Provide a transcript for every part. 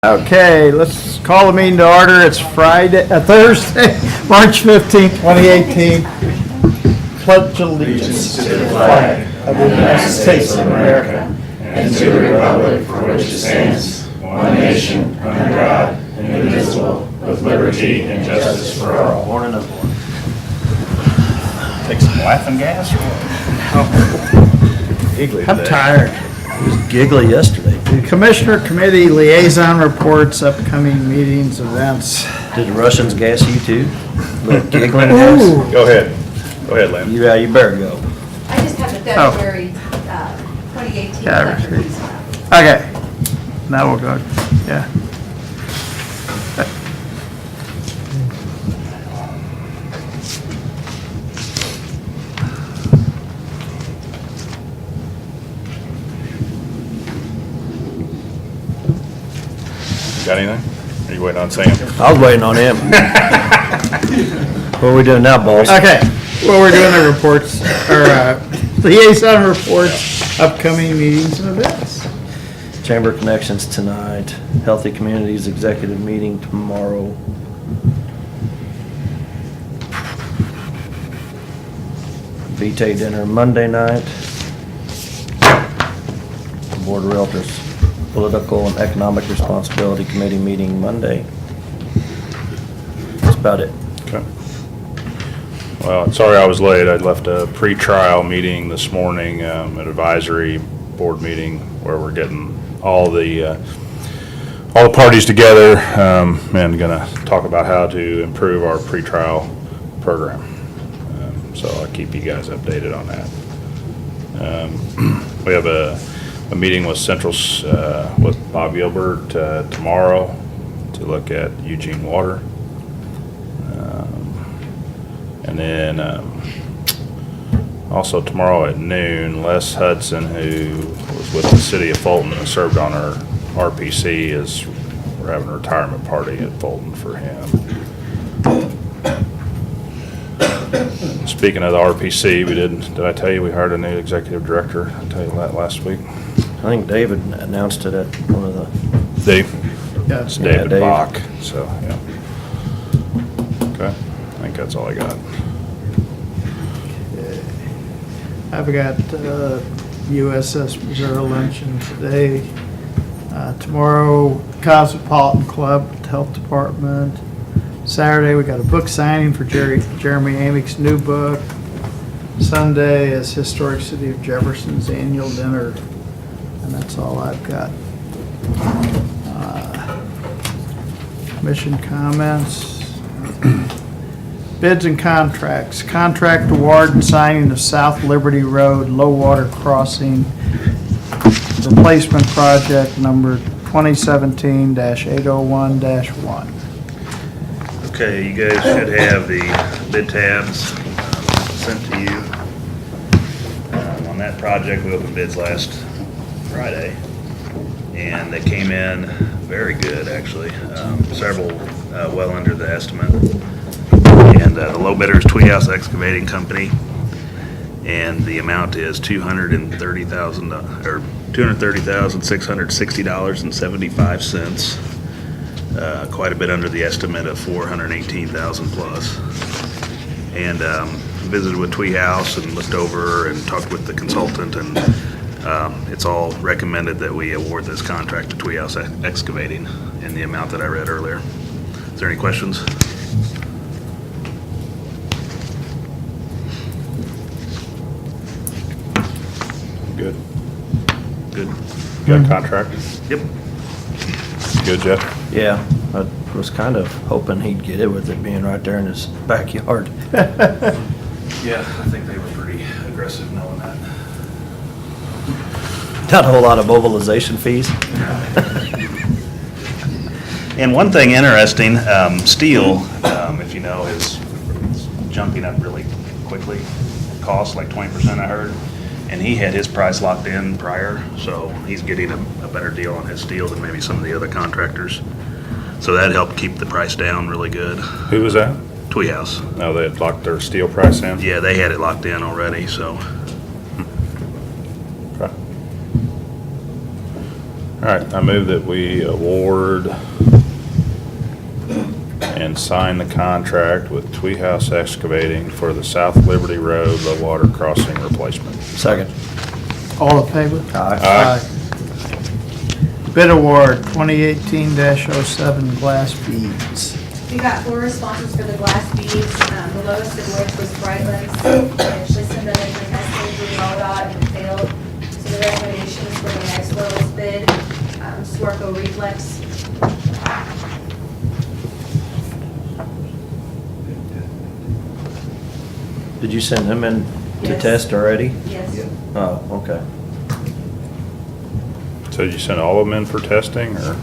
Okay, let's call the meeting to order. It's Thursday, March 15th, 2018. Pledge allegiance to the flag of the United States of America and to the republic for which it stands, one nation, under God, indivisible, with liberty and justice for all. Morning up. Take some laughing gas or what? I'm tired. It was giggly yesterday. Commissioner Committee Liaison Reports, upcoming meetings, events. Did the Russians gas you too? Little giggling gas? Ooh. Go ahead, Lynn. You better go. I just have the February 2018 Yeah, budget right. piece. Okay, now we'll go, yeah. Got anything? Are you waiting on Sam? I was waiting on him. What are we doing now, boss? Okay, well, we're doing the reports, or liaison reports, upcoming meetings and events. Chamber Connections tonight, Healthy Communities Executive Meeting tomorrow. VTA dinner Monday night. Board of Realtors Political and Economic Responsibility Committee meeting Monday. That's about it. Okay. Well, sorry I was late. I left a pre-trial meeting this morning, an advisory board meeting where we're getting all the parties together, and gonna talk about how to improve our pre-trial program. So I'll keep you guys updated on that. We have a meeting with with Bob Gilbert tomorrow to look at Eugene Water. And then also tomorrow at noon, Les Hudson, who was with the city of Fulton and served on our RPC, we're having a retirement party at Fulton for him. Speaking of the RPC, did I tell you we hired a new executive director? I tell you that last week? I think David announced it at one of the, Dave? Yeah. It's David Dave. Bach, so, yeah. Okay, I think that's all I got. I've got USS Missouri luncheon today. Tomorrow, Cosmopolitan Club, Health Department. Saturday, we got a book signing for Jeremy Amick's new book. Sunday is Historic City of Jefferson's annual dinner. And that's all I've got. Commission comments. Bids and contracts. Contract award and signing of South Liberty Road Low Water Crossing Replacement Project number 2017-801-1. Okay, you guys should have the bid tabs sent to you. On that project, we opened bids last Friday, and they came in very good, actually. Several well under the estimate. And the low bidder is Tweehouse Excavating Company, and the amount is $230,660.75. Quite a bit under the estimate of $418,000 plus. And visited with Tweehouse and looked over and talked with the consultant, and it's all recommended that we award this contract to Tweehouse Excavating in the amount that I read earlier. Is there any questions? Good. Good. Got a contract? Yep. Good, Jeff? yeah, I was kind of hoping he'd get it with it being right there in his backyard. Yeah, I think they were pretty aggressive knowing that. Not a whole lot of mobilization fees. And one thing interesting, steel, if you know, is jumping up really quickly. It costs like 20%, I heard. And he had his price locked in prior, so he's getting a better deal on his steel than maybe some of the other contractors. So that helped keep the price down really good. Who was that? Tweehouse. No, they had locked their steel price in? Yeah, they had it locked in already, so. Okay. All right, I move that we award and sign the contract with Twee House Excavating for the South Liberty Road low water crossing replacement. Second. All in favor? Aye. Bid award 2018-07 glass beads. We got 4 responses for the glass beads, the lowest of which was Brightlands. They actually submitted an estimate through MoDOT and it failed. So the recommendations for the next lowest bid, Swarco Reflex. Did you send them in to Yes. test already? Yes. Oh, okay. So did you send all of them in for testing, or?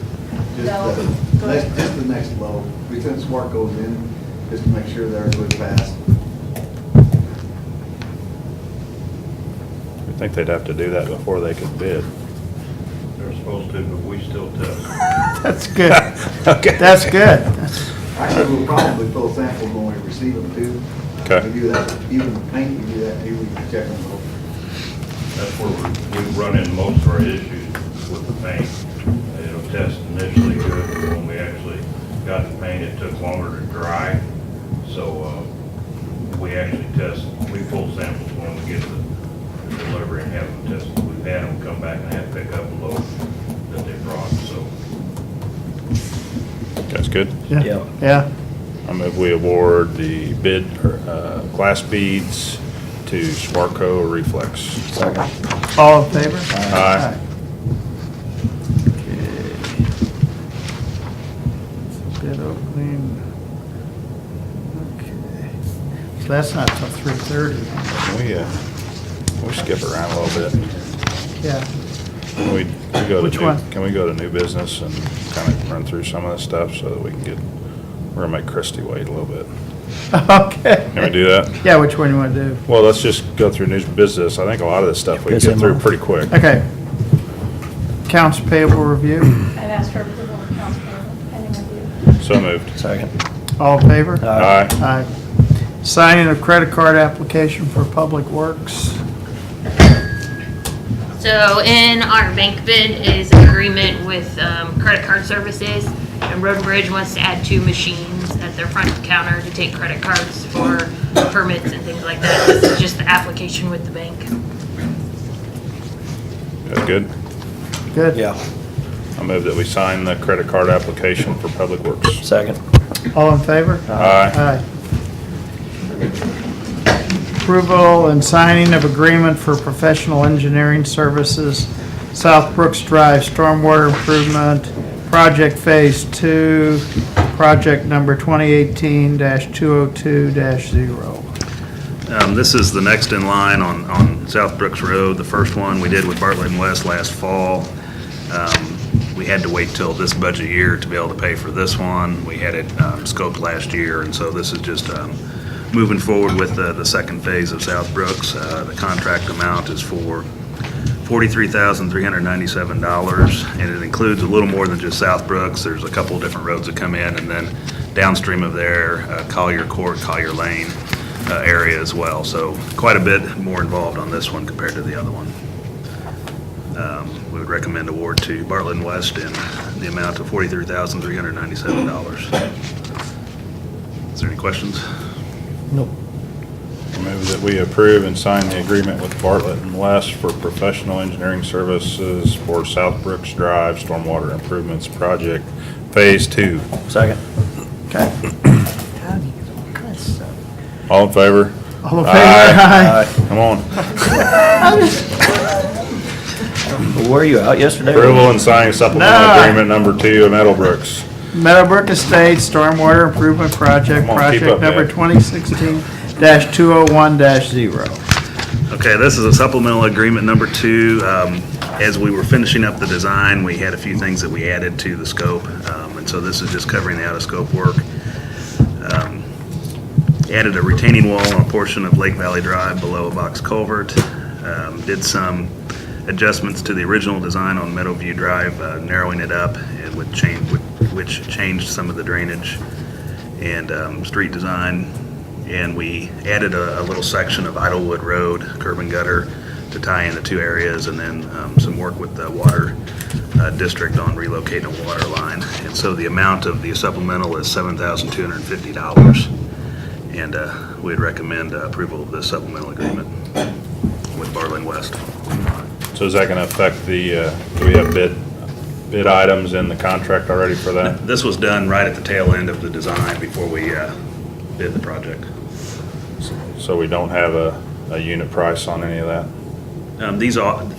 No. Go ahead. Just the next low. We sent smart goes in, just to make sure they're a good pass. I think they'd have to do that before they could bid. They're supposed to, but we still test. That's good. Okay. That's good. Actually, we'll probably pull samples when we receive them too. Okay. We do that, even the paint, we do that too, we can check them both. That's where we've run into most of our issues with the paint. It'll test initially good, but when we actually got the paint, it took longer to dry. So, we actually test, we pull samples when we get the delivery and have them tested. We've had them come back and have to pick up a load that they brought, so. That's good. Yeah. Yeah. I move we award the bid, glass beads to Swarco Reflex. Second. All in favor? Aye. Okay. Bid opening. Okay. So that's not till 3:30. Can we skip around a little bit? Yeah. Can we go to Which new- one? Can we go to new business and kind of run through some of the stuff so that we can get, we're gonna make Christie wait a little bit. Okay. Can we do that? Yeah, which one you want to do? Well, let's just go through new business. I think a lot of this stuff we can Piss get him through off. pretty quick. Okay. Accounts payable review. I've asked for approval of accounts payable pending review. So moved. Second. All in favor? Aye. Aye. Signing of credit card application for Public Works. So in our bank bid is an agreement with credit card services, and Road and Bridge wants to add 2 machines at their front counter to take credit cards for permits and things like that. This is just the application with the bank. That's good. Good. Yeah. I move that we sign the credit card application for Public Works. Second. All in favor? Aye. Aye. Approval and signing of agreement for professional engineering services, South Brooks Drive Stormwater Improvement, Project Phase 2, project number 2018-202-0. This is the next in line on South Brooks Road. The first one we did with Bartlett and West last fall. We had to wait till this budget year to be able to pay for this one. We had it scoped last year, and so this is just moving forward with the second phase of South Brooks. The contract amount is for $43,397, and it includes a little more than just South Brooks. There's a couple of different roads that come in, and then downstream of there, Collier Court, Collier Lane area as well. So quite a bit more involved on this one compared to the other one. We would recommend award to Bartlett and West in the amount of $43,397. Is there any questions? Nope. I move that we approve and sign the agreement with Bartlett and West for professional engineering services for South Brooks Drive Stormwater Improvements Project Phase 2. Second. Okay. God, you get all kinds of stuff. All in favor? All in favor? Aye. Aye. Come on. Were you out yesterday? Approval and signing supplemental No. agreement number 2 of Meadowbrooks. Meadowbrook Estates Stormwater Improvement Project, Come on, keep project up, number Dad. 2016-201-0. Okay, this is a supplemental agreement number 2. As we were finishing up the design, we had a few things that we added to the scope, and so this is just covering the out-of-scope work. Added a retaining wall on a portion of Lake Valley Drive below a box culvert. Did some adjustments to the original design on Meadowview Drive, narrowing it up, and which changed some of the drainage and street design. And we added a little section of Idlewood Road, curb and gutter, to tie in the 2 areas, and then some work with the water district on relocating a water line. And so the amount of the supplemental is $7,250. And we'd recommend approval of this supplemental agreement with Barling West. So is that gonna affect the, do we have bid items in the contract already for that? This was done right at the tail end of the design before we bid the project. So we don't have a unit price on any of that?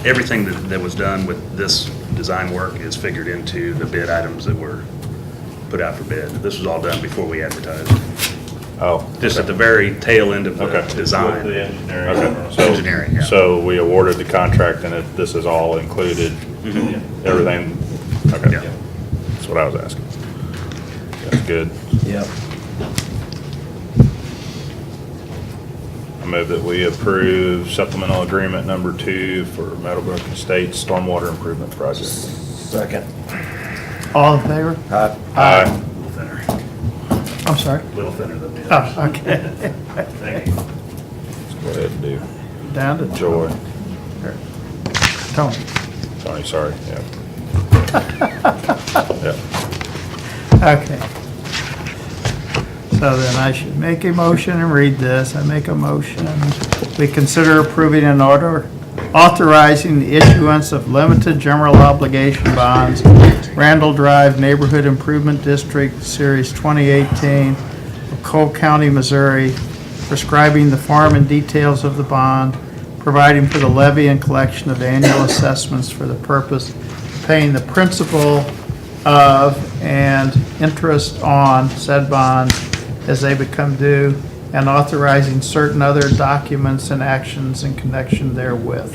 Everything that was done with this design work is figured into the bid items that were put out for bid. This was all done before we advertised. Oh. Just at the very tail end of the Okay. With design. the engineering. Okay, so, Engineering, yeah. so we awarded the contract and this is all included, Mhm. everything? Okay. Yeah. That's what I was asking. That's good. Yep. I move that we approve supplemental agreement number 2 for Meadowbrook Estates Stormwater Improvement Project. Second. All in favor? Aye. Aye. Little thinner, I'm sorry. little thinner than the others. Oh, okay. Thank you. Let's go ahead and do Down to Joy. Tony. Tony, sorry, yeah. Yeah. Okay. So then I should make a motion and read this. I make a motion, we consider approving an order authorizing the issuance of limited general obligation bonds, Randall Drive Neighborhood Improvement District, Series 2018, of Cole County, Missouri, prescribing the form and details of the bond, providing for the levy and collection of annual assessments for the purpose of paying the principal of and interest on said bonds as they become due, and authorizing certain other documents and actions in connection therewith.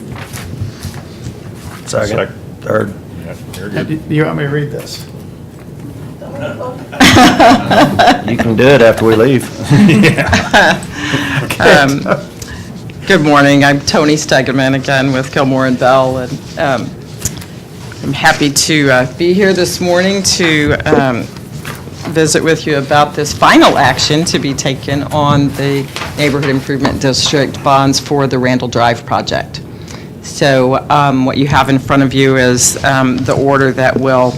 Second. Third. Yeah, you're good. Do you want me to read this? You can do it after we leave. Good morning, I'm Tony Stegeman again with Gilmore and Bell, and I'm happy to be here this morning to visit with you about this final action to be taken on the Neighborhood Improvement District bonds for the Randall Drive project. So what you have in front of you is the order that will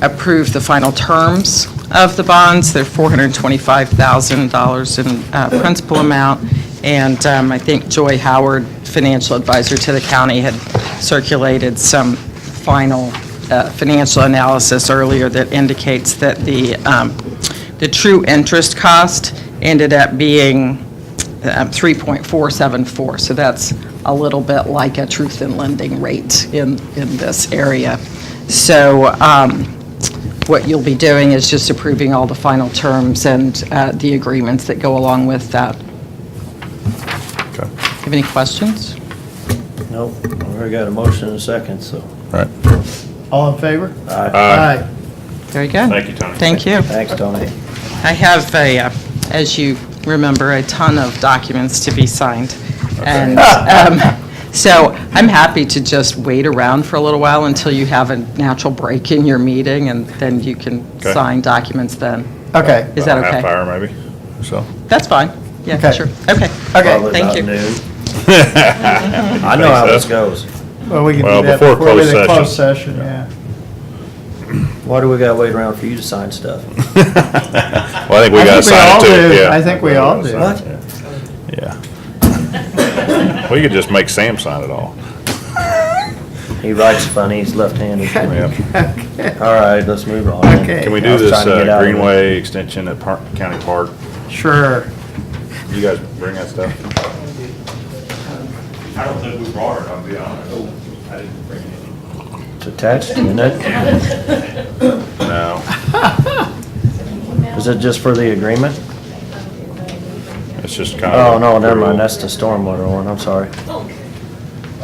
approve the final terms of the bonds. They're $425,000 in principal amount, and I think Joy Howard, financial advisor to the county, had circulated some final financial analysis earlier that indicates that the true interest cost ended up being 3.474. So that's a little bit like a truth in lending rate in this area. So what you'll be doing is just approving all the final terms and the agreements that go along with that. Okay. Have any questions? Nope, we already got a motion and a second, so. All right. All in favor? Aye. Aye. Very good. Thank you, Tony. Thank you. Thanks, Tony. I have as you remember, a ton of documents to be signed. And so I'm happy to just wait around for a little while until you have a natural break in your meeting, and then you can Okay. sign documents then. Okay, Is that About a okay? half hour maybe, or so. That's fine. Yeah, Okay. sure. Okay. Probably Thank about you. noon. I know how this goes. well, we can Well, do that before before we closed do session. closed session, yeah. Why do we gotta wait around for you to sign stuff? Well, I think we gotta I think we all sign it too, do. yeah. I think we all do. What? Yeah. We could just make Sam sign it all. He writes funny, he's left-handed. Yeah. All right, let's move on. Okay. Can we I do was this trying to get out of it. Greenway extension at County Park? Sure. You guys bring that stuff? I don't think we brought it, I'll be honest. I didn't bring it. It's attached, isn't it? No. Is it just for the agreement? It's just kind of. Oh, no, never mind, that's the stormwater one, I'm sorry. I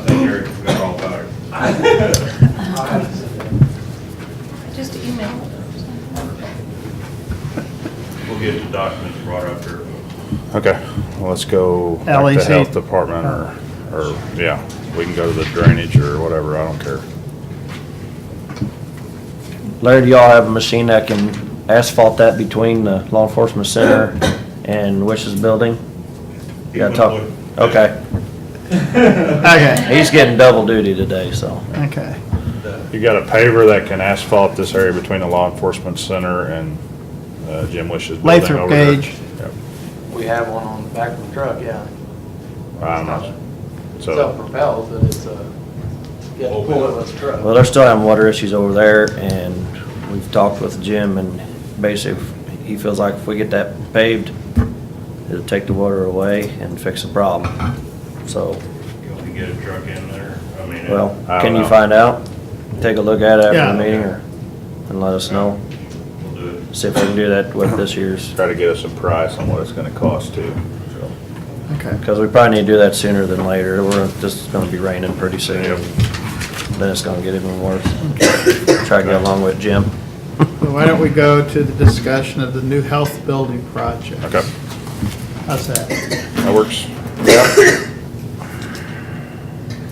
think Eric forgot all about it. Just email. We'll get the documents brought up here. Okay, well, let's go back to LEC. Health Department or, yeah, we can go to the drainage or whatever, I don't care. Larry, do y'all have a machine that can asphalt that between the law enforcement center and Wishes Building? You gotta talk, okay. Okay, He's getting double duty today, so. okay. You got a paver that can asphalt this area between the law enforcement center and Jim Wish's building Lathrop over there. Gauge. Yep. We have one on the back of the truck, yeah. I don't know. So, Self-propelled, but it's you have to pull it with the truck. Well, they're still having water issues over there, and we've talked with Jim, and basically, he feels like if we get that paved, it'll take the water away and fix the problem. So, You want to get a truck in there? I mean, well, I can don't you know. find out? Take a look at it Yeah. after the meeting, or, and let us know. we'll do it. See if we can do that with this year's, try to get us a price on what it's gonna cost too, so. Okay. because we probably need to do that sooner than later. This is gonna be raining pretty soon, Yep. and then it's gonna get even worse. Try to get along with Jim. So why don't we go to the discussion of the new health building project? Okay, How's that? that works.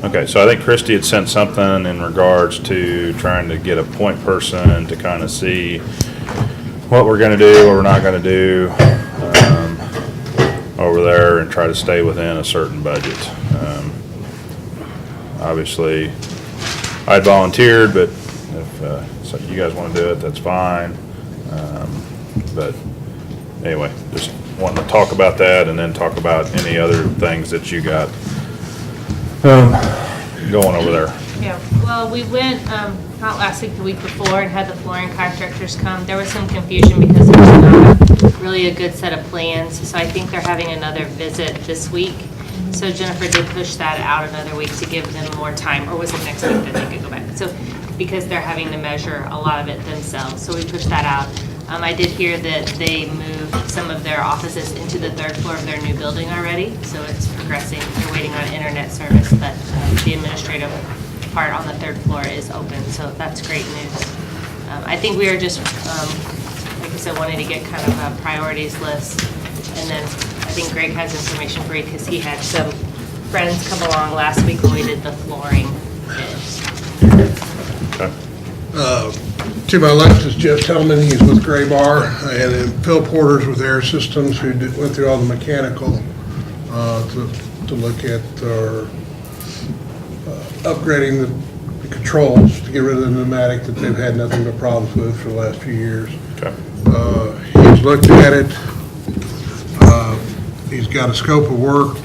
Okay, so I think Christie had sent something in regards to trying to get a point person to kind of see what we're gonna do, what we're not gonna do, over there and try to stay within a certain budget. Obviously, I'd volunteered, but if, so you guys wanna do it, that's fine. But anyway, just wanting to talk about that and then talk about any other things that you got going over there. Yeah, well, we went, not last week, the week before, and had the flooring contractors come. There was some confusion because there was not really a good set of plans, so I think they're having another visit this week. So Jennifer did push that out another week to give them more time, or was it next week that they could go back? So, because they're having to measure a lot of it themselves, so we pushed that out. I did hear that they moved some of their offices into the third floor of their new building already, so it's progressing. They're waiting on internet service, but the administrative part on the third floor is open, so that's great news. I think we are just, like I said, wanting to get kind of a priorities list, and then I think Greg has information for you, because he had some friends come along last week when we did the flooring bid. Okay. To my left is Jeff Tillman, he's with Gray Bar, and then Phil Porter's with Air Systems, who went through all the mechanical to look at our upgrading the controls to get rid of the pneumatic that they've had nothing but problems with for the last few years. Okay. He's looked at it. He's got a scope of work.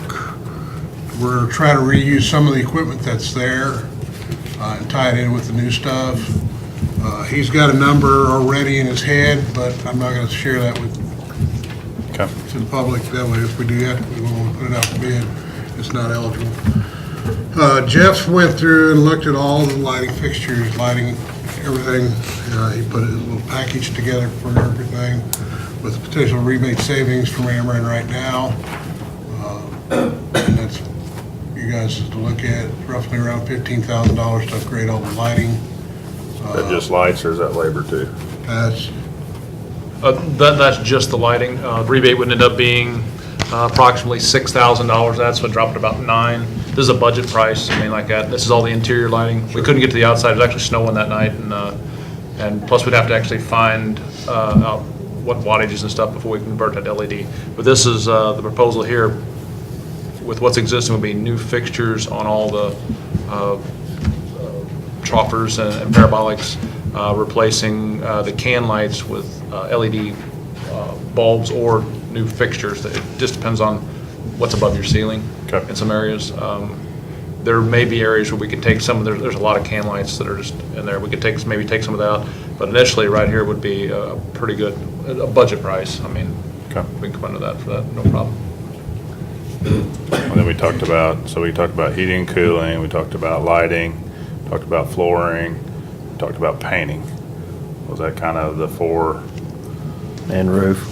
We're trying to reuse some of the equipment that's there and tie it in with the new stuff. He's got a number already in his head, but I'm not going to share that with Okay. to the public. That way, if we do that, we won't put it out to bid. It's not eligible. Jeff went through and looked at all the lighting fixtures, lighting, everything. He put a little package together for everything with potential rebate savings from Ameren right now. And that's, you guys to look at, roughly around $15,000 to upgrade all the lighting. Is that just lights or is that labor too? That's That's just the lighting. Rebate would end up being approximately $6,000. That's what dropped to about $9,000. This is a budget price, I mean, like that. This is all the interior lighting. We couldn't get to the outside. It was actually snowing that night, and plus we'd have to actually find out what wattages and stuff before we convert that to LED. But this is, the proposal here, with what's existing, would be new fixtures on all the troffers and parabolics, replacing the can lights with LED bulbs or new fixtures. It just depends on what's above your ceiling Okay. in some areas. There may be areas where we could take some, there's a lot of can lights that are just in there. We could maybe take some of that out. But initially, right here would be a pretty good, a budget price. I mean, Okay. we can come into that for that, no problem. And then we talked about heating and cooling, we talked about lighting, talked about flooring, talked about painting. Was that kind of the four? And roof.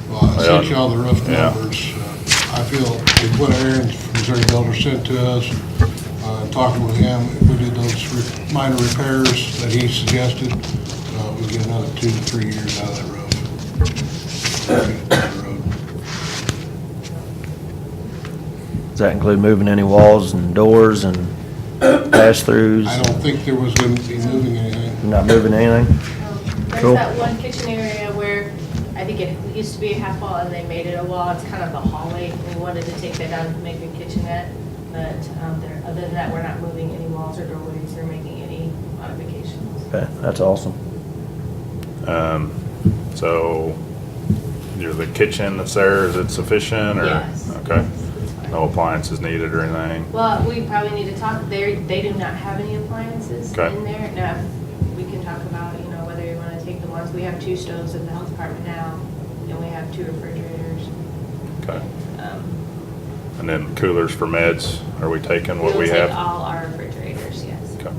Well, I sent you all the roof Yeah. numbers. I feel with what Aaron, Missouri Builder, sent to us, talking with him, if we did those minor repairs that he suggested, we'd get another 2 to 3 years out of that road. Does that include moving any walls and doors and pass-throughs? I don't think there was going to be moving anything. Not moving anything? There's Cool. that one kitchen area where I think it used to be a half wall and they made it a wall. It's kind of the hallway. We wanted to take that down to make a kitchenette. But other than that, we're not moving any walls or doorways or making any modifications Okay, that's awesome. So, the kitchen that's there, is it sufficient, or? Yes. Okay, no appliances needed or anything? Well, we probably need to talk, they do not have any appliances Okay. in there. Now, we can talk about, whether you want to take the ones, we have 2 stoves at the health department now, and we have 2 refrigerators. Okay, Um, and then coolers for meds, are we taking what we We'll have? take all our refrigerators, yes. Okay.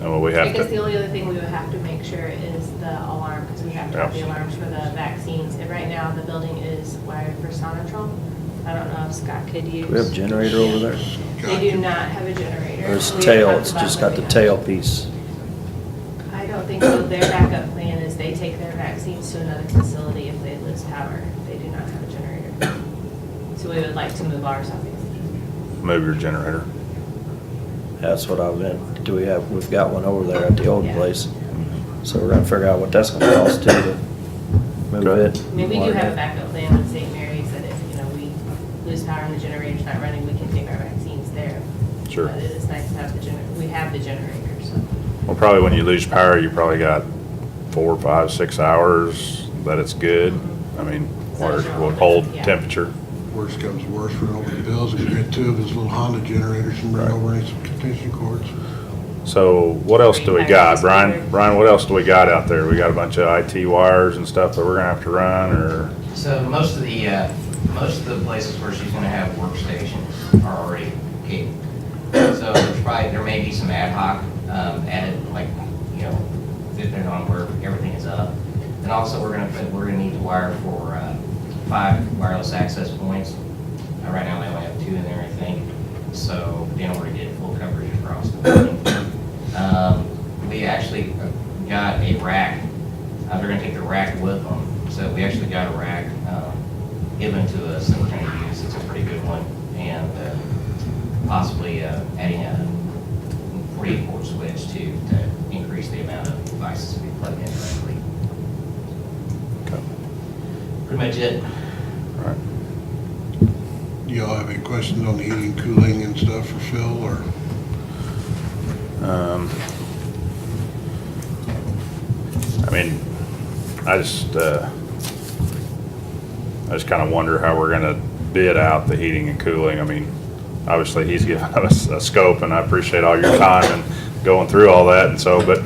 And what we I have guess the to, only other thing we would have to make sure is the alarm, because we have to have the Yep. alarms for the vaccines. And right now, the building is wired for Sonatrol. I don't know if Scott could use. Do we have a generator over there? They do not have a generator. Or it's We tail, talked it's about just got the putting tail a- piece? I don't think so. Their backup plan is they take their vaccines to another facility if they lose power. They do not have a generator. So we would like to move ours, obviously. move your generator. That's what I've been, we've got one over there at the old Yeah. place. So we're gonna figure out what that's gonna cost too to move Okay. it. I mean, we do have a backup plan with St. Mary's that if, we lose power and the generator's not running, we can take our vaccines there. Sure. But it is nice to have we have the generator, so. Well, probably when you lose power, you probably got 4, 5, 6 hours that it's good. I mean, where it will hold Yeah. temperature. Worst comes to worst, run over to Bill's and get 2 of his little Honda generators and run Right. over any some contention cords. So what else do we got, Brian? Brian, what else do we got out there? We got a bunch of IT wires and stuff that we're gonna have to run, or? So most of the places where she's gonna have workstations are already capable. So there may be some ad hoc, added, like, depending on where everything is up. And also, we're gonna need to wire for, 5 wireless access points. Right now, we only have 2 in there, I think. So in order to get full coverage across the building. We actually got a rack. They're gonna take the rack with them. So we actually got a rack given to us that we're gonna use. It's a pretty good one. And possibly adding a 48-volt switch to increase the amount of devices we plug in directly. Okay. Pretty much it. All right. Do y'all have any questions on the heating, cooling and stuff for Phil, or? I mean, I just kind of wonder how we're gonna bid out the heating and cooling. I mean, obviously, he's given us a scope, and I appreciate all your time and going through all that, and so, but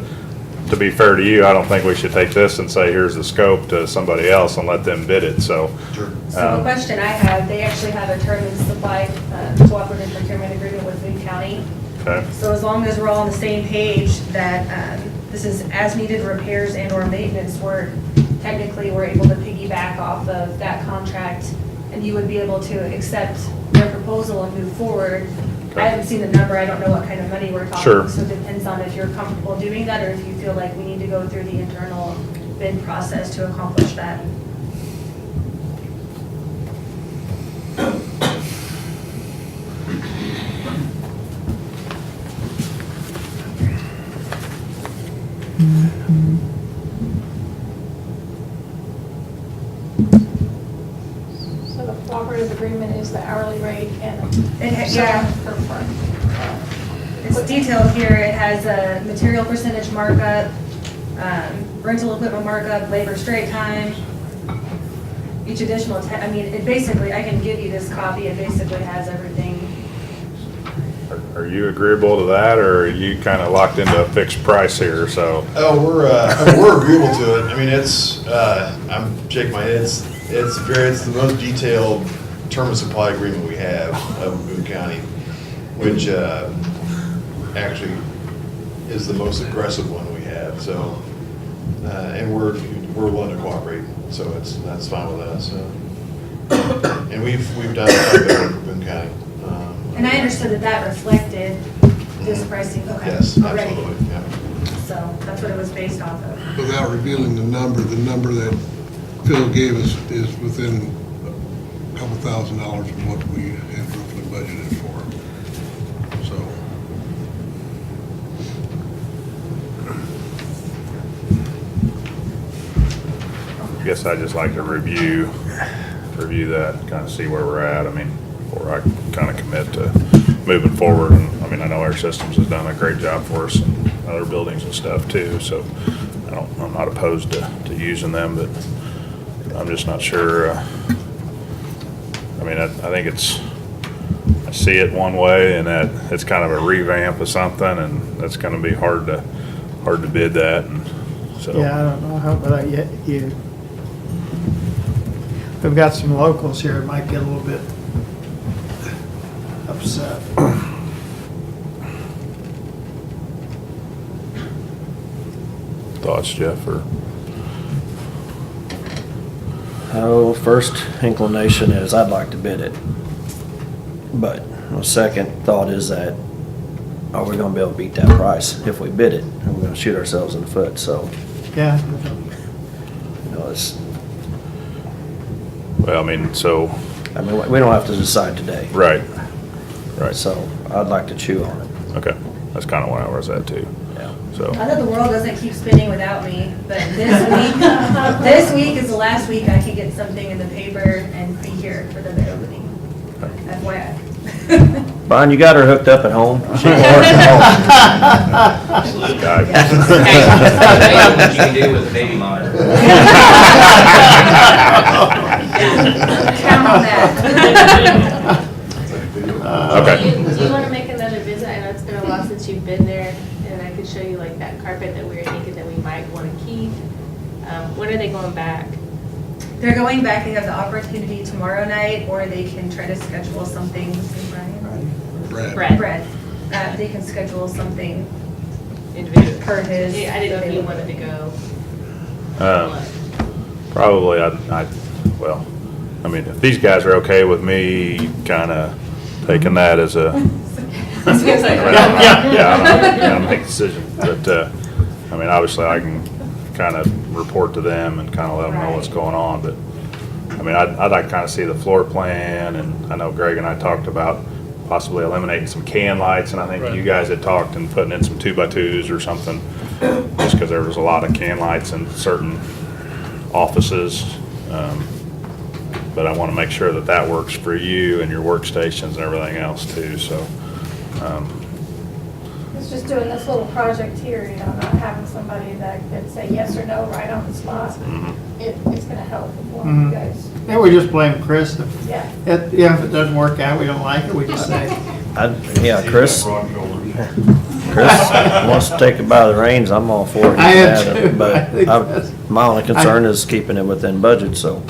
to be fair to you, I don't think we should take this and say, here's the scope to somebody else and let them bid it, so. Sure. So the question I have, they actually have a term and supply cooperative procurement agreement with Boone County. Okay, So as long as we're all on the same page that this is as-needed repairs and/or maintenance work, technically, we're able to piggyback off of that contract, and you would be able to accept their proposal and move forward. I haven't seen the number, I don't know what kind of money we're talking. Sure. So it depends on if you're comfortable doing that, or if you feel like we need to go through the internal bid process to accomplish that. So the cooperative agreement is the hourly rate and. Yeah. Per part. It's detailed here, it has a material percentage markup, rental equipment markup, labor straight time, each additional, it basically, I can give you this copy, it basically has everything. are you agreeable to that, or are you kind of locked into a fixed price here, so? Oh, we're agreeable to it. I mean, it's, I'm shaking my head. It's the most detailed term of supply agreement we have of Boone County, which, actually is the most aggressive one we have, so, and we're willing to cooperate, so that's fine with us, and we've done quite a bit of work with Boone County. And I understood that reflected this pricing, okay. Yes, already. absolutely, yeah. So that's what it was based off of. Without revealing the number that Phil gave us is within a couple $1,000s of what we had roughly budgeted for. So, I guess I'd just like to review that, kind of see where we're at, I mean, before I kind of commit to moving forward, and, I mean, I know Air Systems has done a great job for us, and other buildings and stuff too, so I'm not opposed to using them, but I'm just not sure. I mean, I think I see it one way, and that it's kind of a revamp of something, and that's gonna be hard to bid that, and so. Yeah, I don't know how, but we've got some locals here, it might get a little bit upset. Thoughts, Jeff, or? Oh, first inclination is I'd like to bid it. But the second thought is that, are we gonna be able to beat that price if we bid it? And we're gonna shoot ourselves in the foot, so, Yeah, you know, Well, I mean, so, I mean, we don't have to decide today. right, So I'd like to chew on it. okay, that's kind of where I was at too, Yeah. so. Not that the world doesn't keep spinning without me, but this week is the last week I can get something in the paper and be here for the bid opening. FYI. Bon, you got her hooked up at home? She can work at Guy. Hey, what you can do with a baby monitor. Count on that. Okay. Do you want to make another visit? I know it's been a while since you've been there, and I could show you like that carpet that we were thinking that we might want to keep. When are they going back? They're going back, they have the opportunity tomorrow night, or they can try to schedule something, Brett, they can schedule something Individual. per his. Yeah, I didn't know if you wanted to go. Probably, well, I mean, if these guys are okay with me kind of taking that as a. I was gonna say, Yeah, I'm not gonna make a decision, but, I mean, obviously I can kind of report to them and kind of let them know what's going on, but, I mean, I'd like to kind of see the floor plan, and I know Greg and I talked about possibly eliminating some can lights, and I think you guys had talked and putting in some 2x2s or something, just because there was a lot of can lights in certain offices. But I want to make sure that that works for you and your workstations and everything else too, so. It's just doing this little project here, you know, not having somebody that could say yes or no right on the spot. It's gonna help more you guys. yeah, we just blame Chris. If Yeah. if it doesn't work out, we don't like it, we just say, Yeah, Chris wants to take it by the reins, I'm all for it. I am Yeah, too. I But think that's- my only concern is keeping it within budget, so,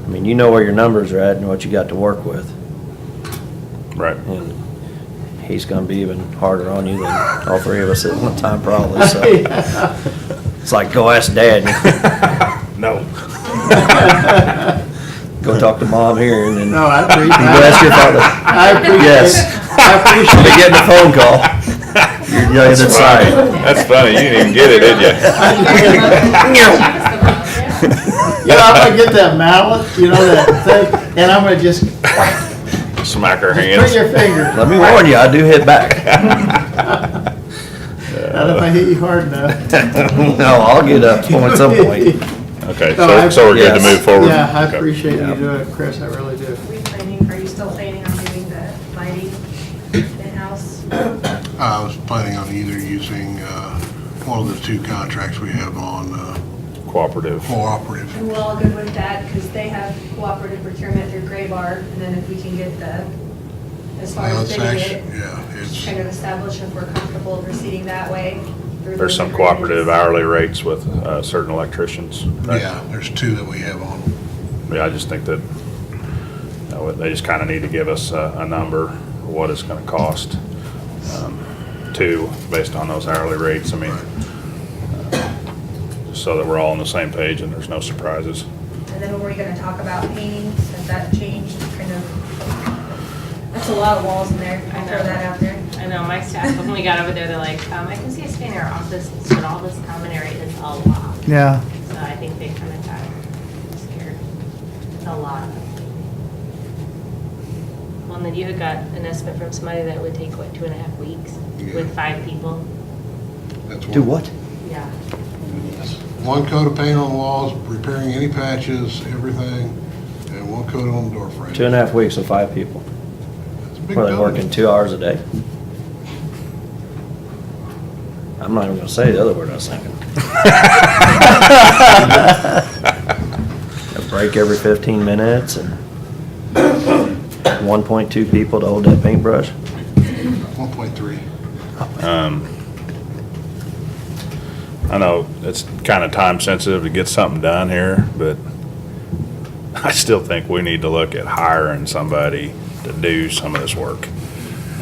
I mean, you know where your numbers are at and what you got to work with. Right. And he's gonna be even harder on you than all three of us at one time probably, so. Yeah. It's like, go ask Dad. No. Go talk to Mom here and then. No, I appreciate. You go ask your father. I appreciate. Yes. I appreciate. You're getting a phone call. You're the other side. That's funny, you didn't even get it, did you? You know, I'm gonna get that mallet, you know, that thing, and I'm gonna just Smack her put hands. your finger. Let me warn you, I do hit back. Not if I hit you hard enough. No, I'll get up at some point. Okay, No, I- so we're good to yes. move forward? Yeah, I Okay. appreciate you doing it, Chris, I really do. Are you still planning on doing the lighting in-house? I was planning on either using one of the two contracts we have on Cooperative. cooperative. And we're all good with that, because they have cooperative procurement through Gray Bar, and then if we can get as far Well, as it's bidding actually, it, yeah, it's, kind of establish if we're comfortable proceeding that way. through There's those some agreements. cooperative hourly rates with certain electricians. right? yeah, there's two that we have on. Yeah, I just think that, they just kind of need to give us a number, what it's gonna cost, too, based on those hourly rates, I mean, just so that we're all on the same page and there's no surprises. And then when we're gonna talk about painting, has that changed, kind of, that's a lot of walls in there, I'll throw that out there. I know, my staff, when we got over there, they're like, I can see us painting our office, but all this common area is a lot. Yeah. So I think they kind of got scared. It's a lot. Well, and then you had got an estimate from somebody that would take, what, 2.5 weeks Yeah. with 5 people? That's Do what? Yeah. One coat of paint on the walls, repairing any patches, everything, and one coat on the door frame. 2.5 weeks with 5 people. It's a big Were they building. working 2 hours a day? I'm not even gonna say the other word I was thinking. A break every 15 minutes and 1.2 people to hold that paintbrush. 1.3. I know it's kind of time sensitive to get something done here, but I still think we need to look at hiring somebody to do some of this work.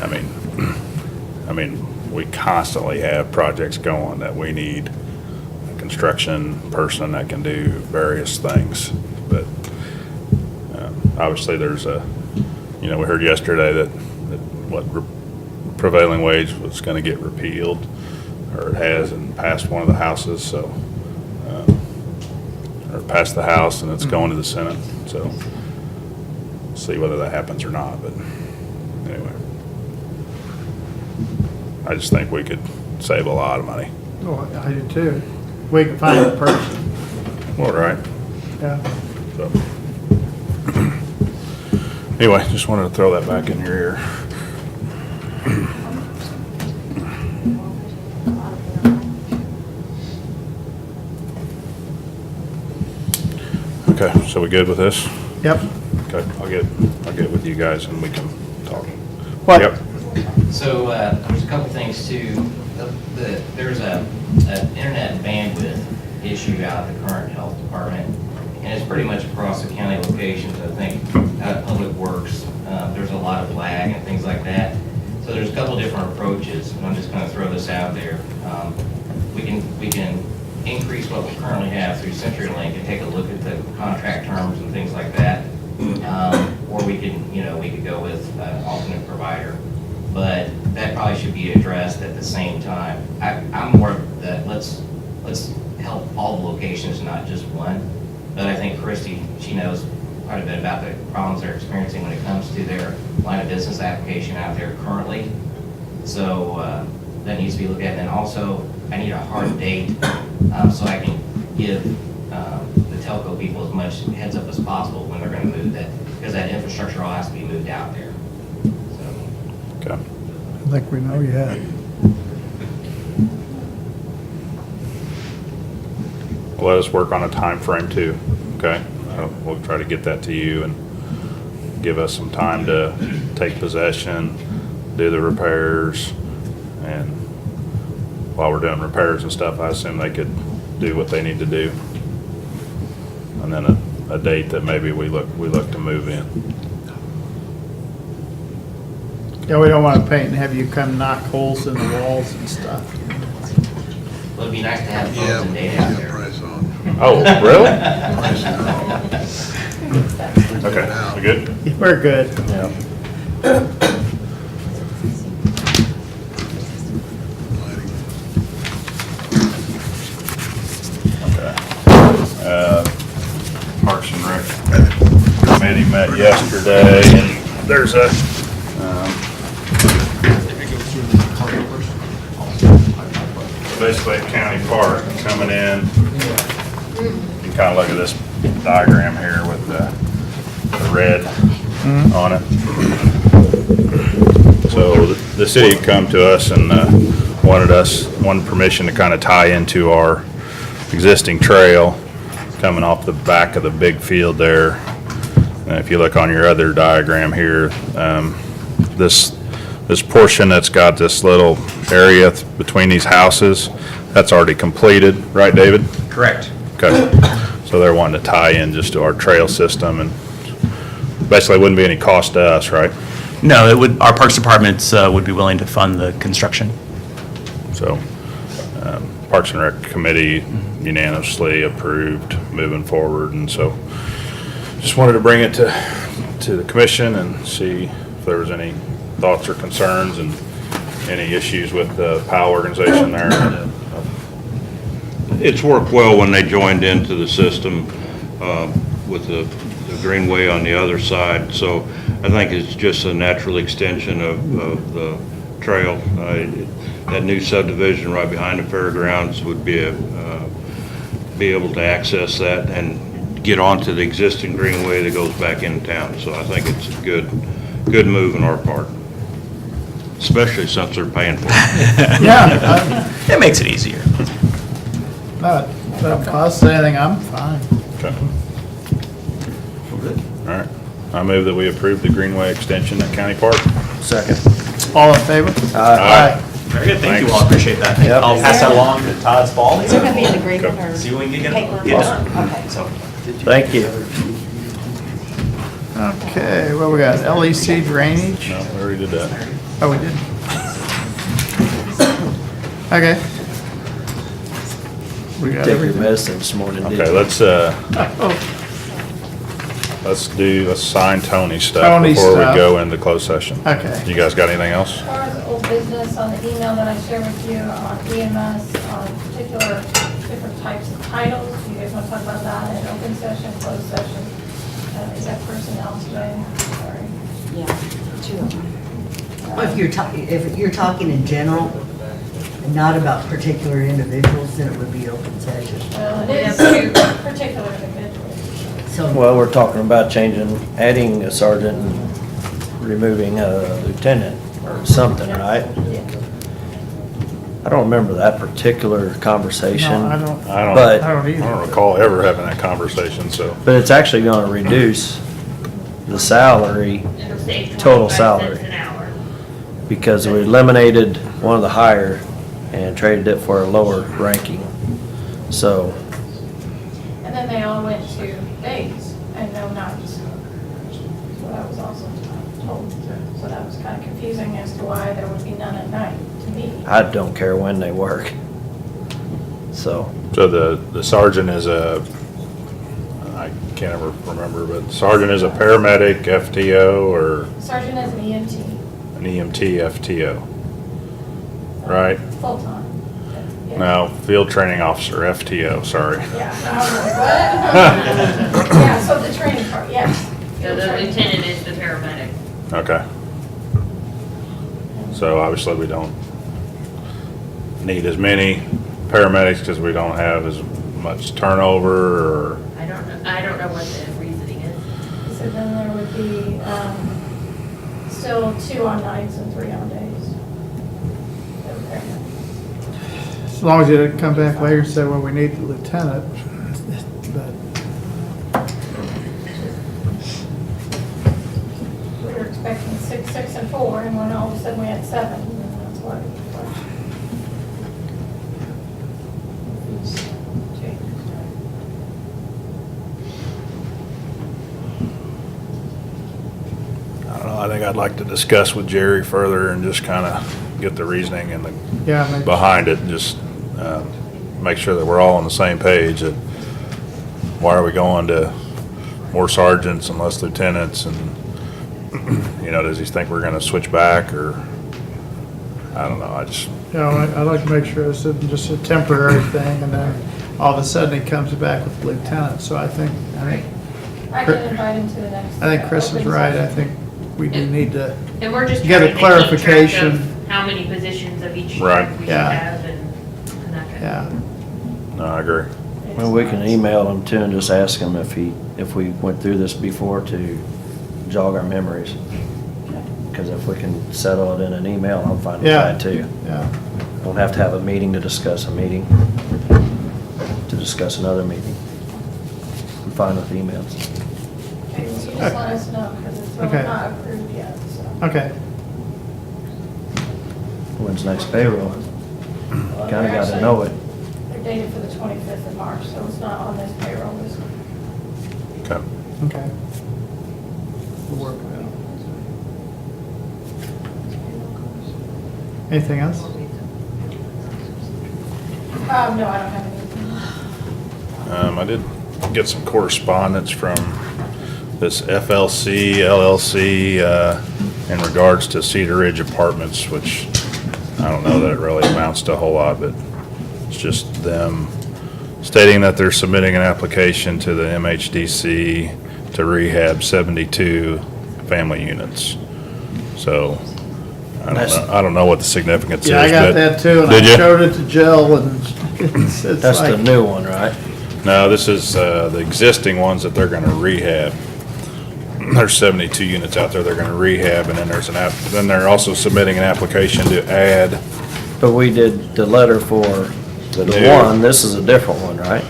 I mean, we constantly have projects going that we need a construction person that can do various things. But obviously there's we heard yesterday that prevailing wage was going to get repealed, or it has and passed one of the houses, so, or passed the House and it's going to the Senate, so see whether that happens or not, but anyway. I just think we could save a lot of money. Oh, I do too. We can find a person. Well, right. Yeah. So. Anyway, just wanted to throw that back in your ear. Okay, so we good with this? Yep. Okay, I'll get with you guys and we can talk. What? Yep. So, there's a couple things too. There's an internet bandwidth issue out at the current health department, and it's pretty much across the county locations. I think out at Public Works, there's a lot of lag and things like that. So there's a couple different approaches, and I'm just gonna throw this out there. We can increase what we currently have through CenturyLink and take a look at the contract terms and things like that. Or we could go with an alternate provider. But that probably should be addressed at the same time. I'm more of that, let's help all the locations, not just one. But I think Christie, she knows quite a bit about the problems they're experiencing when it comes to their line of business application out there currently. So that needs to be looked at. And also, I need a hard date so I can give the telco people as much heads up as possible when they're going to move that, because that infrastructure all has to be moved out there. Okay. I think we know yet. Let us work on a time frame too, okay? We'll try to get that to you and give us some time to take possession, do the repairs, and while we're doing repairs and stuff, I assume they could do what they need to do. And then a date that maybe we look to move in. Yeah, we don't want to paint and have you come knock holes in the walls and stuff. Well, it'd be nice to have phones and data out there. Oh, really? Okay, we good? We're good. Yeah. Okay. Parks and Rec committee met yesterday, and there's a, basically a county park coming in. You kind of look at this diagram here with the red on it. So the city had come to us and wanted permission to kind of tie into our existing trail coming off the back of the big field there. And if you look on your other diagram here, this portion that's got this little area between these houses, that's already completed, right, David? Correct. Okay. So they're wanting to tie in just to our trail system, and basically wouldn't be any cost to us, right? No, it would, our Parks Departments would be willing to fund the construction. So, Parks and Rec Committee unanimously approved moving forward, and so just wanted to bring it to the commission and see if there was any thoughts or concerns and any issues with the POW organization there. It's worked well when they joined into the system with the greenway on the other side, so I think it's just a natural extension of the trail. That new subdivision right behind the fairgrounds would be able to access that and get onto the existing greenway that goes back into town. So I think it's a good move on our part. Especially since they're paying for it. Yeah, It makes it easier. no, it doesn't cost anything, I'm fine. Okay. All right. I move that we approve the Greenway extension at County Park. Second. All in favor? Aye. Very good, thank you Thanks. all, appreciate that. Yep. I'll pass that along to Todd Spalding. Is there gonna be an agreement or See what we can paper? get done. Okay. So, Thank you. Okay, what we got, LEC drainage? No, we already did that. Oh, we did. Okay. We got Take your everything. medicine this morning, didn't Okay, you? let's sign Tony's stuff Tony's before we stuff. go into closed session. Okay. You guys got anything else? As far as old business, on the email that I shared with you on EMS, on particular different types of titles, you guys want to talk about that in open session, closed session? Is that personnel today? Sorry. Yeah, two of them. Well, if you're talking in general, and not about particular individuals, then it would be open session. Well, it is particular individuals. So, Well, we're talking about adding a sergeant and removing a lieutenant or something, right? I don't remember that particular conversation. No, I don't. But- I don't either. I don't recall ever having that conversation, so. But it's actually gonna reduce the salary, It'll save Total 25 salary. cents an hour. because we eliminated one of the higher and traded it for a lower ranking. So, And then they all went to days and no nights. So that was also told. So that was kind of confusing as to why there would be none at night to me. I don't care when they work. So, So the sergeant is I can't ever remember, but sergeant is a paramedic FTO or Sergeant is an EMT, an EMT FTO, right? full-time. Yeah. No, field training officer FTO, sorry. Yeah, and I was like, what? Yeah, so the training part, yes. So the lieutenant is the paramedic. Okay. So obviously we don't need as many paramedics because we don't have as much turnover or, I don't know what the reasoning is. So then there would be, still 2 on nights and 3 on days. As long as you didn't come back later and say, well, we need the lieutenant, but We were expecting 6, 6, and 4, and when all of a sudden we had 7, and that's why. I don't know, I think I'd like to discuss with Jerry further and just kind of get the reasoning and yeah, maybe. behind it, and just make sure that we're all on the same page. That why are we going to more sergeants and less lieutenants, and does he think we're going to switch back, or I don't know. I just I'd like to make sure this isn't just a temporary thing, and then all of a sudden he comes back with lieutenant, so I think I can invite him to the next. I think Chris is open right, session. I think we do need to And we're just get trying a to keep track clarification. of how many positions of each Right. we should Yeah. have and that kind of. Yeah, no, I agree. well, we can email him too and just ask him if we went through this before to jog our memories. Because if we can settle it in an email, I'm fine with Yeah. that too. yeah. Don't have to have a meeting to discuss a meeting, to discuss another meeting. I'm fine with emails. Okay, so you just let us know, because it's really Okay. not approved yet, so. Okay, When's next payroll? Kinda gotta know it. They're dated for the 25th of March, so it's not on this payroll this week. Okay. okay. We'll work it out. Anything else? No, I don't have anything. I did get some correspondence from this FLC, LLC, in regards to Cedar Ridge Apartments, which I don't know that it really amounts to a whole lot, but it's just them stating that they're submitting an application to the MHDC to rehab 72 family units. So, I don't know what the significance is. Yeah, I got but- that too, and Did I you? showed it to Jill, and it's That's the like, new one, right? No, this is the existing ones that they're gonna rehab. there's 72 units out there they're gonna rehab, and then then they're also submitting an application to add. But we did the letter for the new- one, this is a different one, right?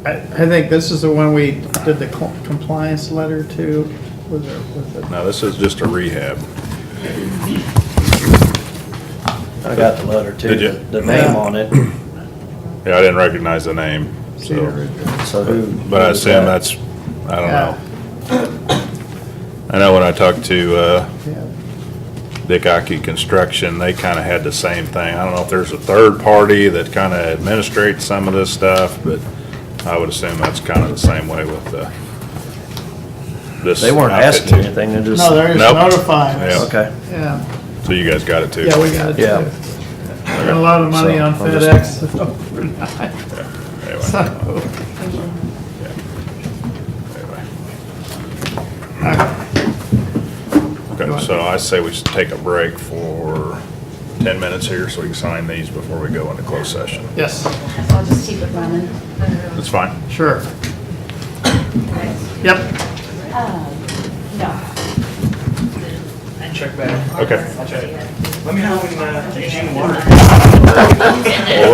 I think this is the one we did the compliance letter to, was it? No, this is just a rehab. I got the letter too. Did you? The name on it. Yeah, I didn't recognize the name, so. So who? But I who was assume that? that's, I don't know. I know when I talked to, Dick Aki Construction, they kinda had the same thing. I don't know if there's a third party that kinda administrates some of this stuff, but I would assume that's kinda the same way with, this. They weren't outfit asking too. anything, they're just. No, they're just Nope. notifying us. Yeah. Okay. Yeah, So you guys got it too? yeah, we got it too. Yeah. Got a lot of money So, on I'll just- FedEx overnight. Anyway. So, Okay, so I say we should take a break for 10 minutes here so we can sign these before we go into closed session. yes, I'll just keep it running. That's fine. sure. Yep. No. Check back. Okay. Let me know when Eugene Water.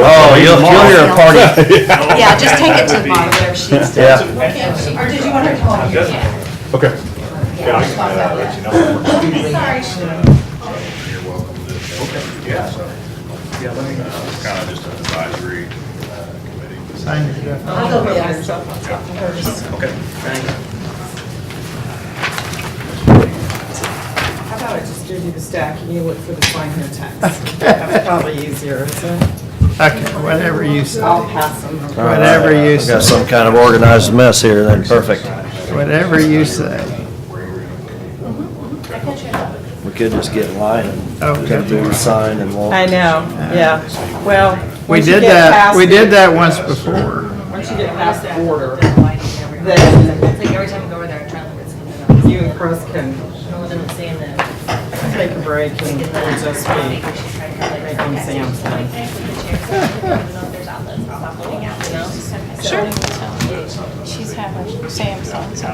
Oh, you'll hear a party. Yeah, just take it to the bottom there, she's. Yeah. Or did you want her to hold it? Yeah. Okay. Yeah, I can let you know. Sorry. You're welcome to. Okay. Yeah. Yeah, let me, it's kind of just an advisory committee. Sign your death. I'll go get her. Okay. How about I just give you the stack and you look for the sign here text? That's probably easier, isn't it? Okay, whatever you say. I'll pass them. Whatever you I've got say. some kind of organized mess here, then perfect. Whatever you say. We could just get in line and Okay. come do the sign and we'll. I know, yeah. Well, We once you did get that, past we the- did that once before. Once you get past the border, Then. then It's like every time we go over there, I'm trying to look at something else. you and Chris can No, them saying that. take a break and we'll just be making Sam's thing. Sure. She's having Samsung, so.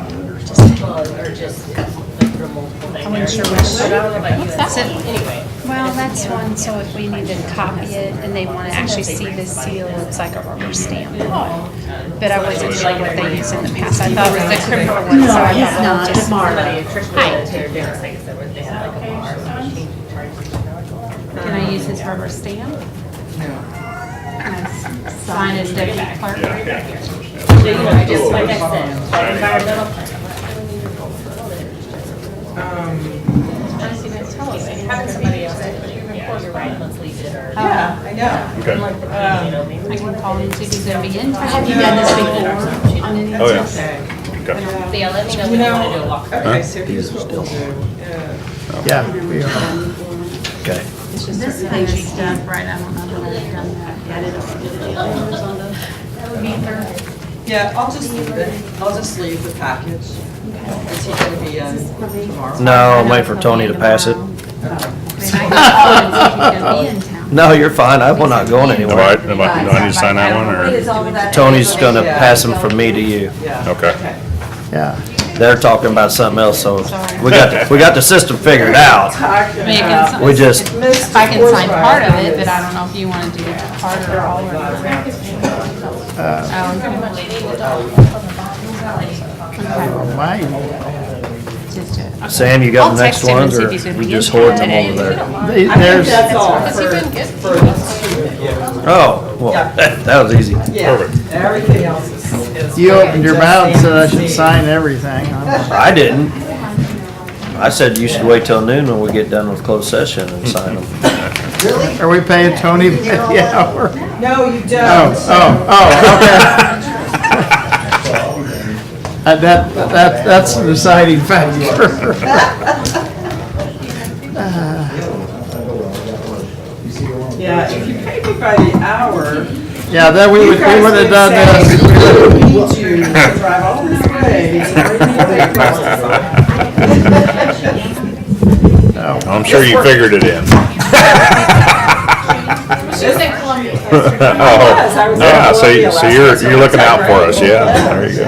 Or just like for multiple things. I wasn't sure But which. I don't know about you. That's it. Anyway. Well, that's one, so if we need to copy it and they want to actually see the seal, it's like a rubber stamp. But I wasn't sure what they used in the past. I thought it was the criminal one, so I thought, well, just. Can I use his rubber stamp? Sign as deputy clerk? I just, like I said, like environmental plan. Having somebody else, you're right, let's leave it or. Yeah, I know. Okay. Like the, you know, maybe. I can call him, see if he's gonna be in. Have you done this before on any of Oh, yeah. this? Okay. But yeah, let me know when you want to do a walkthrough. Okay, so here's what we'll do. Yeah, we are. Okay. It's just this page stuff, right, I don't know that I've done that. Yeah, I'll just leave it. I'll just leave the package. Is he gonna be in tomorrow? No, I'll wait for Tony to pass it. Oh. No, you're fine. I will not going Do anywhere. do I need to sign that one, or? Tony's gonna pass them from me to you. Yeah. Okay. Yeah. They're talking about something else, so we got the system figured out. I mean, you can We just, If I can sign part of it, but I don't know if you want to do part or all or. My, Sam, you got I'll the next text him and ones, see or if he's gonna we be just in hoarding them today. over there? there's, That's all Has he been good? for us two of you. Oh, well, that was easy. Yeah, Perfect. everything else is. you opened your just mouth and said I Sam should and sign everything. I didn't. I said you should wait till noon when we get done with closed session and sign them. Are we paying Tony by the hour? me. No, you don't. Okay. That's the deciding factor. Yeah, if you paid me by the hour. Yeah, then we would have done We this. need you to drive all this way to bring me the papers. I'm sure you figured it in. She was in Columbia. Oh, I was in yeah, so Columbia so last you're night, so looking it's out for right. us, yeah, there you go.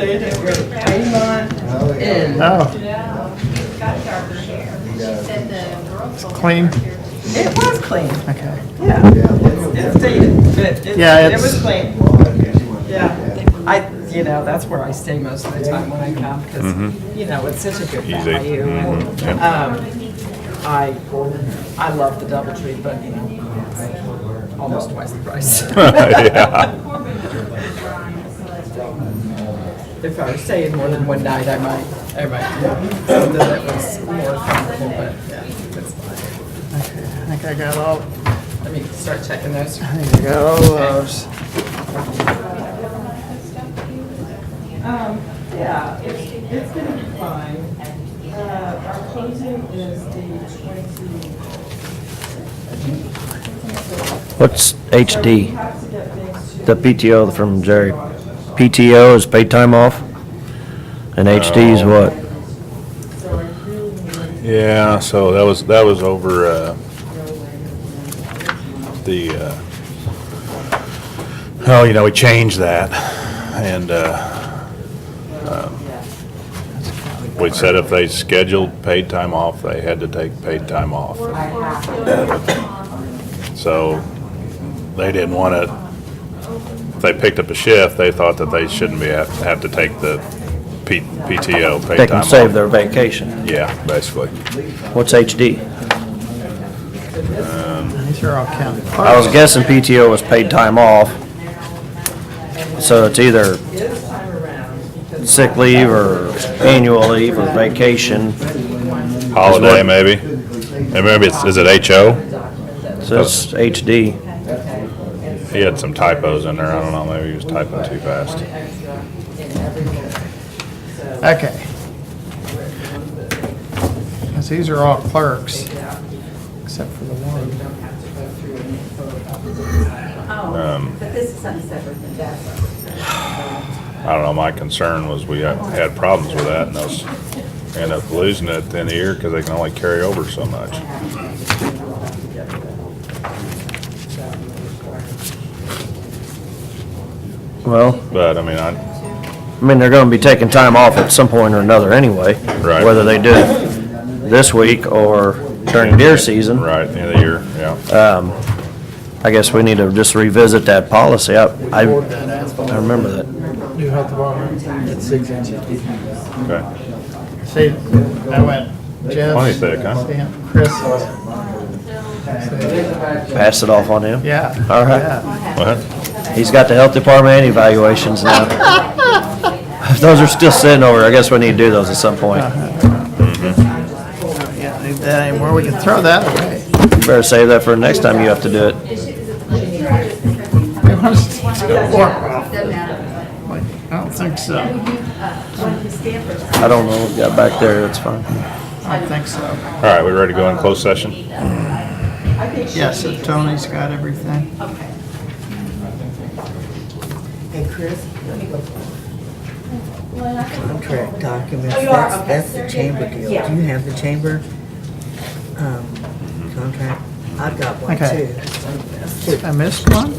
stayed at Raymont Inn. Oh, No, he's got darker hair. She said the girls. it's clean? It was clean. Okay. Yeah, it's dated, but Yeah, it was it's- clean. Yeah, that's where I stay most of the time when I come, because, it's such a good Easy. value. And, Yep. I love the DoubleTree, but, it's almost twice the price. Yeah. If I was staying more than one night, I might do something that was more comfortable, but, yeah, it's fine. Okay, I think I got all, Let me start checking those. I think I got all those. Yeah, it's gonna be fine. Our closing is the 20. What's HD? The PTO from Jerry. PTO is paid time off, and HD is what? Yeah, so that was over, we changed that, and, we said if they scheduled paid time off, they had to take paid time off. So, they didn't want it, if they picked up a shift, they thought that they shouldn't have to take the PTO, paid time off. They can save their vacation. Yeah, basically. What's HD? These are all county I was guessing PTO was paid time off. So it's either sick leave or annual leave or vacation. Holiday, maybe? And maybe is it HO? So it's HD. He had some typos in there, I don't know, maybe he was typing too fast. Okay. 'Cause these are all clerks, except for the one. But this is something separate than that. I don't know, my concern was we had problems with that, and those end up losing it at the end of the year, because they can only carry over so much. Well, But, I mean, they're gonna be taking time off at some point or another anyway. Right. Whether they do it this week or during deer season. right, end of the year, yeah. I guess we need to just revisit that policy. I remember that. New health department, it's 6 inches. Okay. See, I went Jeff. Plenty thick, huh? Stan, Chris. Pass it off on him? Yeah. All right. Yeah. What? He's got the health department and evaluations now. Those are still sitting over. I guess we need to do those at some point. Yeah, need that anymore. We can throw that away. You better save that for next time you have to do it. You want us to work off? I don't think so. I don't know what we got back there. That's fine. I don't think so. All right, we ready to go in closed session? Yes, if Tony's got everything. Hey, Chris, Let me go. contract documents, Oh, you are? that's Okay. the chamber deal. Yeah. Do you have the chamber, contract? I've got one Okay. too. I missed one?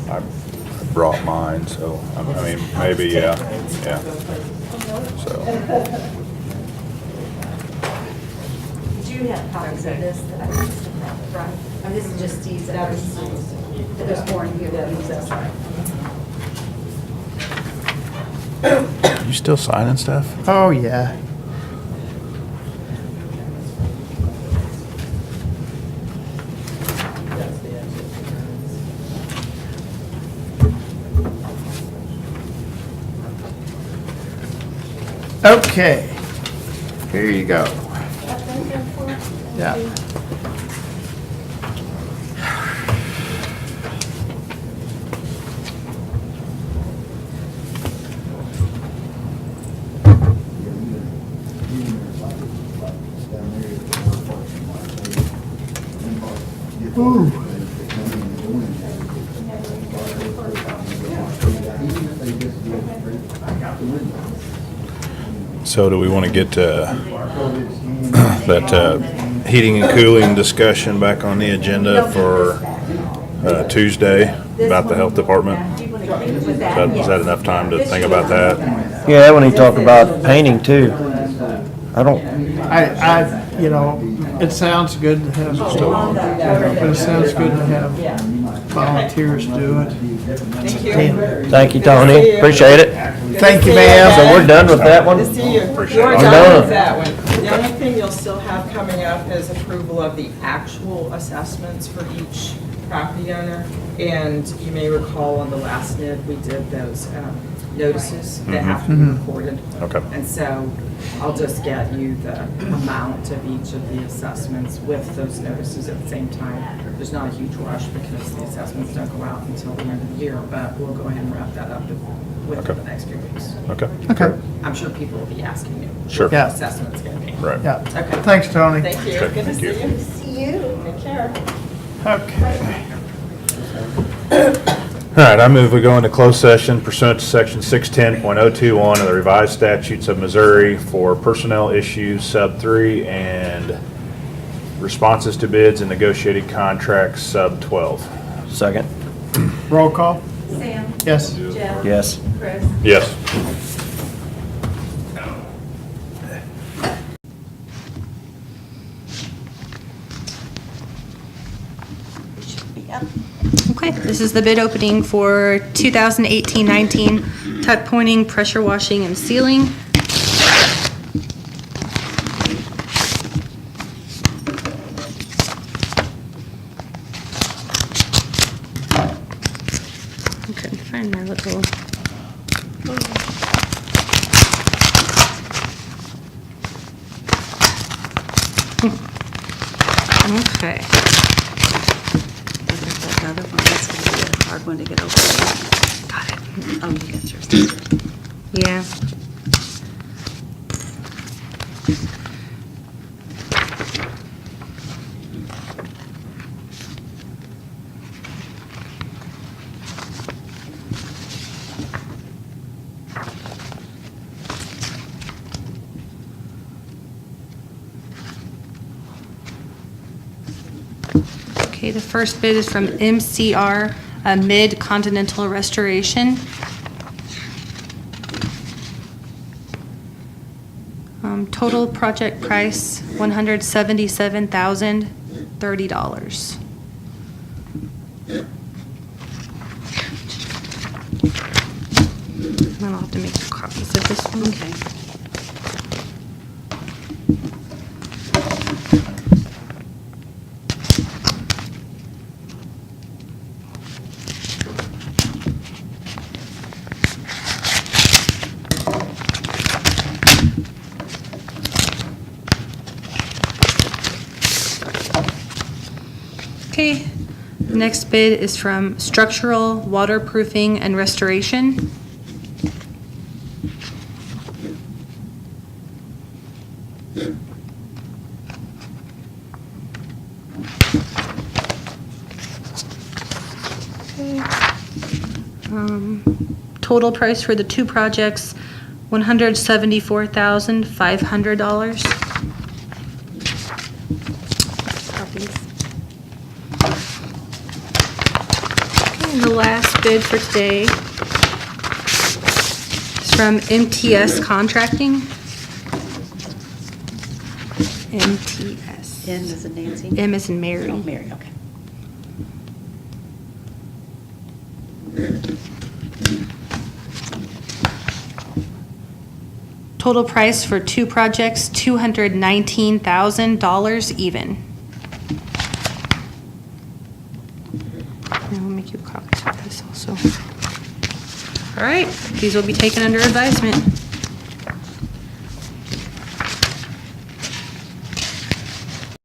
I brought mine, so, I mean, maybe, yeah. So, Do you have copies of this that I can send out, right? And this is just Steve's, that there's more in here that he's outside. you still signing stuff? Oh, yeah. Okay, here you go. Yeah. Ooh. So do we want to get that heating and cooling discussion back on the agenda for Tuesday about the health department. Is that enough time to think about that? Yeah, when he talked about painting too. You know, it sounds good to have, but it sounds good to have volunteers do it. Thank you, Tony. Appreciate it. Thank you, ma'am. So we're done with that one? Good to see you. Appreciate You're it. I'm done done. with that one. The only thing you'll still have coming up is approval of the actual assessments for each property owner. And you may recall on the last NID, we did those notices that have to be recorded. Okay. And so I'll just get you the amount of each of the assessments with those notices at the same time. There's not a huge rush because the assessments don't go out until the end of the year, but we'll go ahead and wrap that up within the next few weeks. Okay. Okay. I'm sure people will be asking you. Sure. What the Yeah. assessment's going to be. Right. Yeah. Okay. Thanks, Tony. Thank you. Okay, Good to thank see you. you. See you. Take care. Okay. All right, I move we go into closed session pursuant to section 610.021 of the revised statutes of Missouri for personnel issues sub 3 and responses to bids and negotiated contracts sub 12. Second? Roll call? Sam? Yes. Jeff? Yes. Chris? Yes. Okay, this is the bid opening for 2018-19 tuck pointing, pressure washing, and sealing. I couldn't find my little... Okay. The other one is going to be a hard one to get over. Got it. Oh, you got yours too. Yeah. Okay, the first bid is from MCR Mid-Continental Restoration. Total project price, $177,030. I'll have to make copies of this one. Okay. Okay, the next bid is from Structural Waterproofing and Restoration. Okay. Total price for the two projects, $174,500. Copies. And the last bid for today is from MTS Contracting. MTS. N as in Nancy? M as in Mary. Oh, Mary, okay. Total price for two projects, $219,000 even. And I'll make you copies of this also. All right, these will be taken under advisement.